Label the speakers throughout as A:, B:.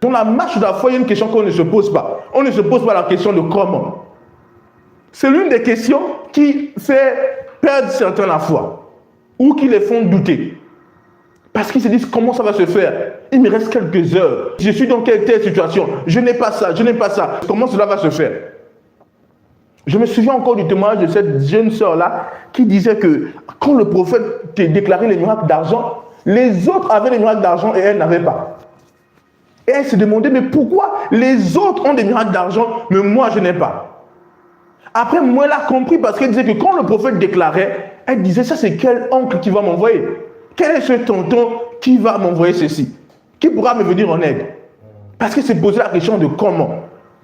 A: Dans la marche de la foi, il y a une question qu'on ne se pose pas. On ne se pose pas la question de comment. C'est l'une des questions qui fait perdre certains la foi ou qui les font douter. Parce qu'ils se disent comment ça va se faire. Il me reste quelques heures. Je suis dans telle situation. Je n'ai pas ça, je n'ai pas ça. Comment cela va se faire? Je me souviens encore du témoignage de cette jeune sœur-là qui disait que quand le prophète déclarait les miracles d'argent, les autres avaient les miracles d'argent et elle n'avait pas. Et elle se demandait, mais pourquoi les autres ont des miracles d'argent, mais moi je n'ai pas? Après, moi elle a compris parce qu'elle disait que quand le prophète déclarait, elle disait, ça c'est quel oncle qui va m'envoyer? Quel est ce tonton qui va m'envoyer ceci? Qui pourra me venir en aide? Parce qu'elle s'est posé la question de comment.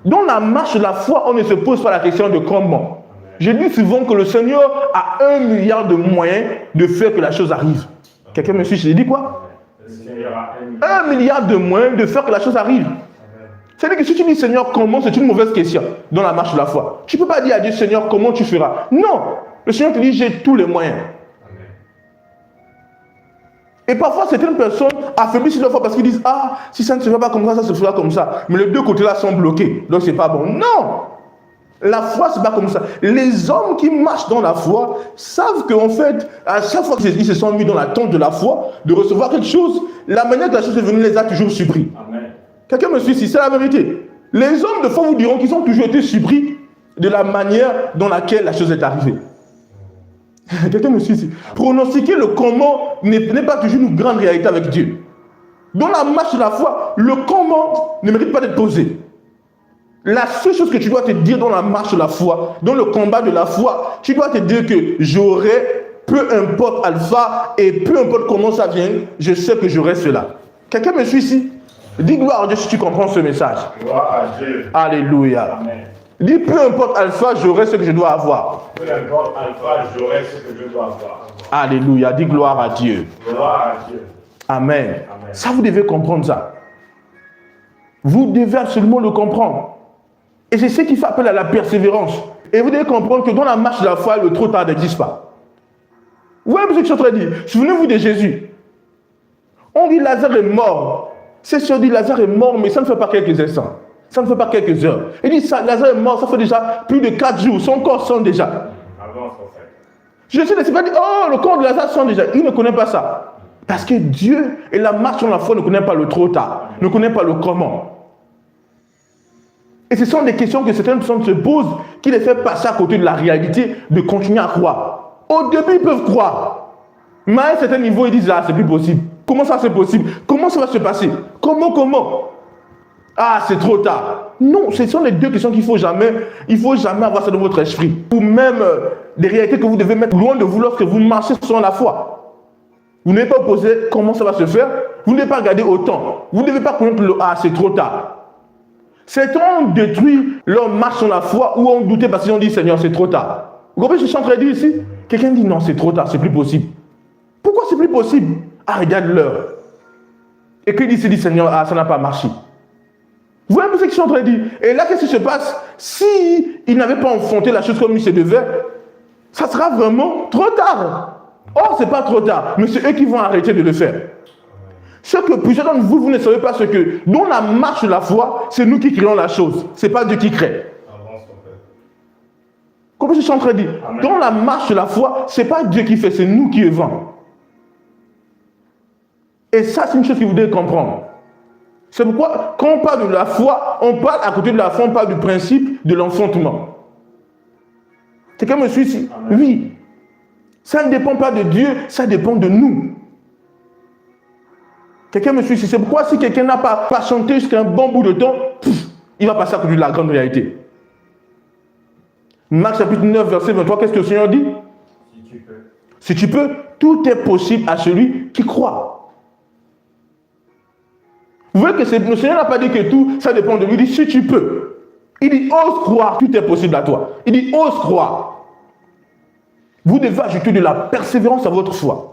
A: Dans la marche de la foi, on ne se pose pas la question de comment. Je dis souvent que le Seigneur a 1 milliard de moyens de faire que la chose arrive. Quelqu'un me suit? J'ai dit quoi? 1 milliard de moyens de faire que la chose arrive. C'est-à-dire que si tu dis Seigneur comment, c'est une mauvaise question dans la marche de la foi. Tu ne peux pas dire à Dieu Seigneur comment tu feras. Non, le Seigneur te dit j'ai tous les moyens. Et parfois certaines personnes affaiblissent leur foi parce qu'ils disent ah si ça ne se fait pas comme ça se fera comme ça. Mais les deux côtés là sont bloqués, donc c'est pas bon. Non, la foi c'est pas comme ça. Les hommes qui marchent dans la foi savent qu'en fait à chaque fois qu'ils se sont mis dans l'attente de la foi, de recevoir quelque chose, la manière que la chose est venue les a toujours surpris. Amen. Quelqu'un me suit ici, c'est la vérité. Les hommes de foi vous diront qu'ils ont toujours été surpris de la manière dans laquelle la chose est arrivée. Quelqu'un me suit ici. Pronostiquer le comment n'est pas toujours une grande réalité avec Dieu. Dans la marche de la foi, le comment ne mérite pas d'être posé. La seule chose que tu dois te dire dans la marche de la foi, dans le combat de la foi, tu dois te dire que j'aurai, peu importe alpha et peu importe comment ça vient, je sais que j'aurai cela. Quelqu'un me suit ici? Dis gloire à Dieu si tu comprends ce message. Gloire à Dieu. Alléluia. Amen. Dis peu importe alpha, j'aurai ce que je dois avoir. Peu importe alpha, j'aurai ce que je dois avoir. Alléluia. Dis gloire à Dieu. Gloire à Dieu. Amen. Amen. Ça, vous devez comprendre ça. Vous devez absolument le comprendre. Et c'est ce qui fait appel à la persévérance. Et vous devez comprendre que dans la marche de la foi, le trop tard n'existe pas. Vous voyez ce que je suis en train de dire? Souvenez-vous de Jésus. On dit Lazare est mort. C'est sûr, on dit Lazare est mort, mais ça ne fait pas quelques instants. Ça ne fait pas quelques heures. Il dit ça, Lazare est mort, ça fait déjà plus de 4 jours. Son corps sent déjà. Je sais, c'est pas dit, oh, le corps de Lazare sent déjà. Il ne connaît pas ça. Parce que Dieu et la marche sur la foi ne connaissent pas le trop tard, ne connaissent pas le comment. Et ce sont des questions que certaines personnes se posent qui les fait passer à côté de la réalité de continuer à croire. Au début, ils peuvent croire. Mais à un certain niveau, ils disent, ah, c'est plus possible. Comment ça c'est possible? Comment ça va se passer? Comment? Ah, c'est trop tard. Non, ce sont les deux questions qu'il ne faut jamais avoir ça dans votre esprit. Ou même des réalités que vous devez mettre loin de vous lorsque vous marchez sur la foi. Vous n'avez pas posé comment ça va se faire. Vous ne devez pas regarder au temps. Vous ne devez pas connaître le ah, c'est trop tard. Certains ont détruit leur marche sur la foi ou ont douté parce qu'ils ont dit Seigneur, c'est trop tard. Vous comprenez ce que je suis en train de dire ici? Quelqu'un dit non, c'est trop tard, c'est plus possible. Pourquoi c'est plus possible? Ah, regarde l'heure. Et qu'il se dit Seigneur, ah, ça n'a pas marché. Vous voyez un peu ce que je suis en train de dire? Et là, qu'est-ce qui se passe? Si il n'avait pas enfanté la chose comme il se devait, ça sera vraiment trop tard. Or, ce n'est pas trop tard, mais c'est eux qui vont arrêter de le faire. Ce que plusieurs d'entre vous, vous ne savez pas, ce que dans la marche de la foi, c'est nous qui créons la chose. Ce n'est pas Dieu qui crée. Comme je suis en train de dire, dans la marche de la foi, ce n'est pas Dieu qui fait, c'est nous qui œuvrons. Et ça, c'est une chose que vous devez comprendre. C'est pourquoi, quand on parle de la foi, on parle à côté de la foi, on parle du principe de l'enfantement. Quelqu'un me suit ici? Oui. Ça ne dépend pas de Dieu, ça dépend de nous. Quelqu'un me suit ici? C'est pourquoi si quelqu'un n'a pas patienté jusqu'à un bon bout de temps, il va passer à côté de la grande réalité. Marc chapitre 9, verset 23, qu'est-ce que le Seigneur dit? Si tu peux. Si tu peux, tout est possible à celui qui croit. Vous voyez que le Seigneur n'a pas dit que tout, ça dépend de lui. Il dit si tu peux. Il dit ose croire, tout est possible à toi. Il dit ose croire. Vous devez ajouter de la persévérance à votre foi.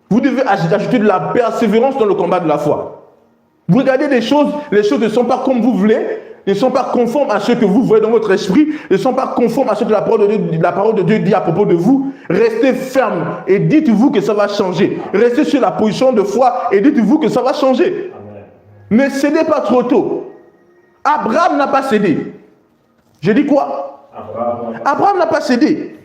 A: Vous devez ajouter de la persévérance dans le combat de la foi. Vous regardez les choses ne sont pas comme vous voulez, ne sont pas conformes à ce que vous voyez dans votre esprit, ne sont pas conformes à ce que la parole de Dieu dit à propos de vous. Restez ferme et dites-vous que ça va changer. Restez sur la position de foi et dites-vous que ça va changer. Ne cédez pas trop tôt. Abraham n'a pas cédé. J'ai dit quoi? Abraham n'a pas cédé.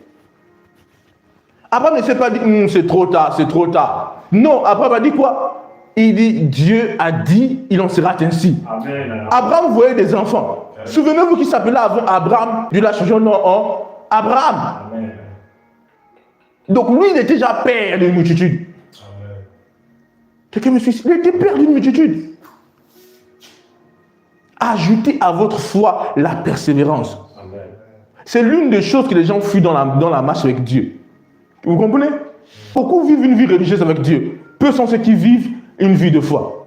A: Abraham ne s'est pas dit, c'est trop tard, c'est trop tard. Non, Abraham a dit quoi? Il dit, Dieu a dit, il en sera ainsi. Amen. Abraham voyait des enfants. Souvenez-vous qu'il s'appelait avant Abraham, Dieu l'a changé en nom en Abraham. Amen. Donc lui, il était déjà père d'une multitude. Quelqu'un me suit, il était père d'une multitude. Ajoutez à votre foi la persévérance. Amen. C'est l'une des choses que les gens fuient dans la marche avec Dieu. Vous comprenez? Beaucoup vivent une vie religieuse avec Dieu. Peu sont ceux qui vivent une vie de foi.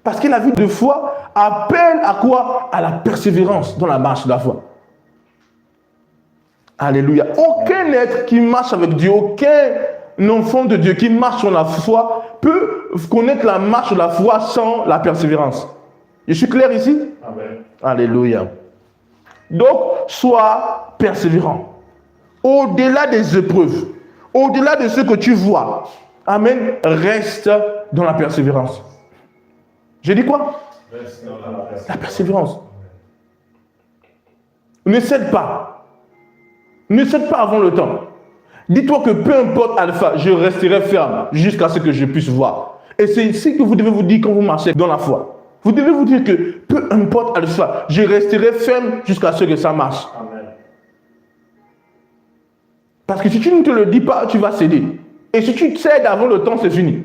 A: Parce que la vie de foi appelle à quoi? À la persévérance dans la marche de la foi. Alléluia. Aucun être qui marche avec Dieu, aucun enfant de Dieu qui marche sur la foi peut connaître la marche de la foi sans la persévérance. Je suis clair ici? Amen. Alléluia. Donc, sois persévérant. Au-delà des épreuves, au-delà de ce que tu vois, amen, reste dans la persévérance. J'ai dit quoi? Reste dans la persévérance. Ne cède pas. Ne cède pas avant le temps. Dis-toi que peu importe Alpha, je resterai ferme jusqu'à ce que je puisse voir. Et c'est ce que vous devez vous dire quand vous marchez dans la foi. Vous devez vous dire que peu importe Alpha, je resterai ferme jusqu'à ce que ça marche. Amen. Parce que si tu ne te le dis pas, tu vas céder. Et si tu cèdes avant le temps, c'est fini.